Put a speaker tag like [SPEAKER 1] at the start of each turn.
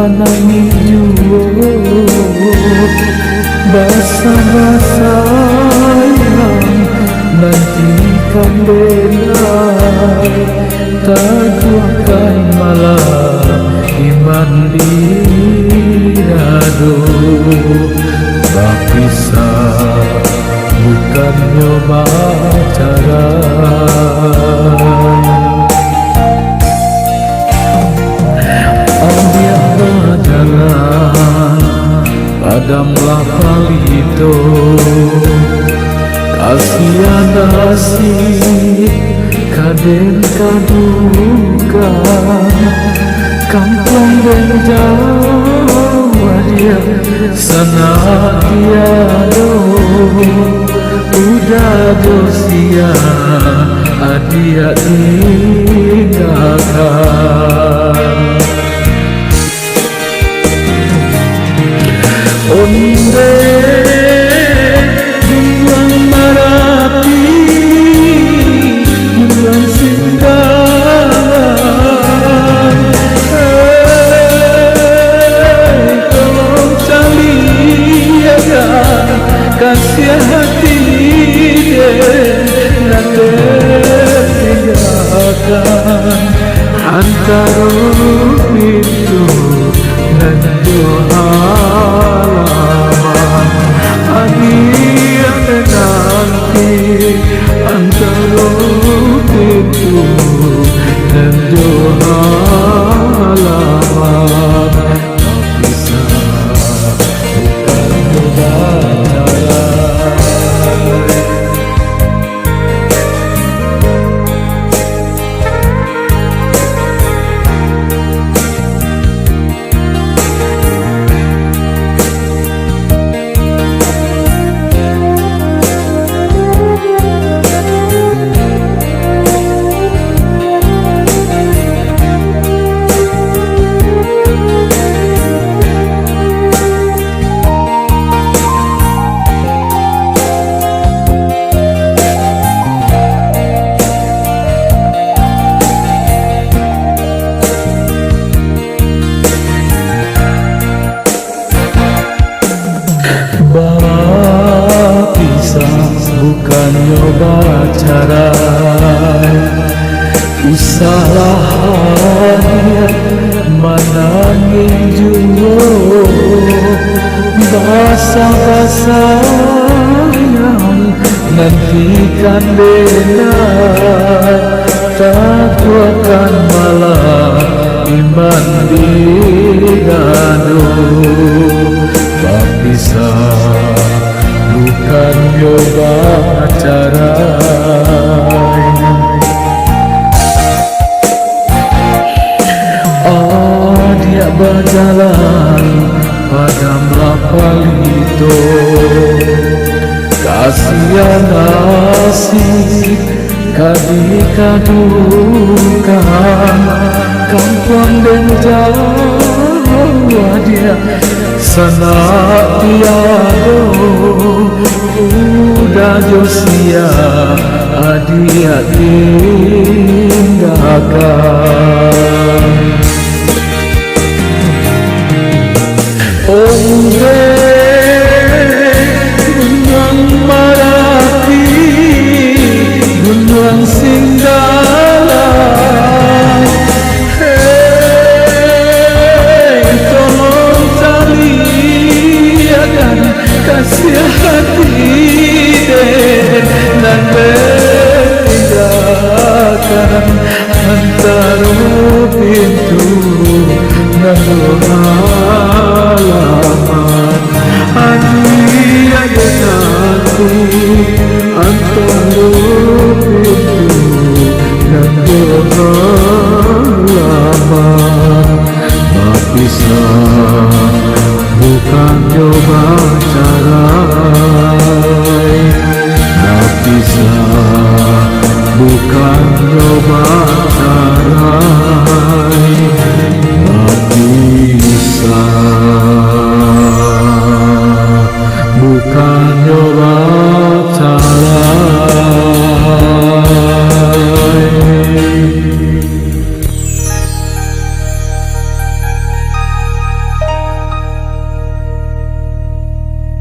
[SPEAKER 1] manangi juwo basa-basa yang nantikan denai tajukan malam iman dirado berpisah bukan nyoba cara padamlah palito kasihan nasib kaden kaduka kampung dan Jawa dia sana tiado udah dosia adia tinggalkan onde bulan Marapi bulan Singgalan tolong caliakan kasih hati nanti tinggalkan antara pintu dan doa antara pintu dan doa halaman bisa bukan berbicara. Berpisah bukan nyoba cara usahlah hanya manangin juwo basa-basa yang nantikan denai takwakan malah iman digado berpisah bukan nyoba cara dia berjalan padamlah palito kasihan nasib kadikadukan kampung dan Jawa dia sana tiado udah josia adia tinggalkan onde gunung Marapi gunung Singgalan tolong caliakan kasih hati dan bertinggalkan antara pintu dan halaman hanya aku antara pintu dan halaman berpisah bukan coba cara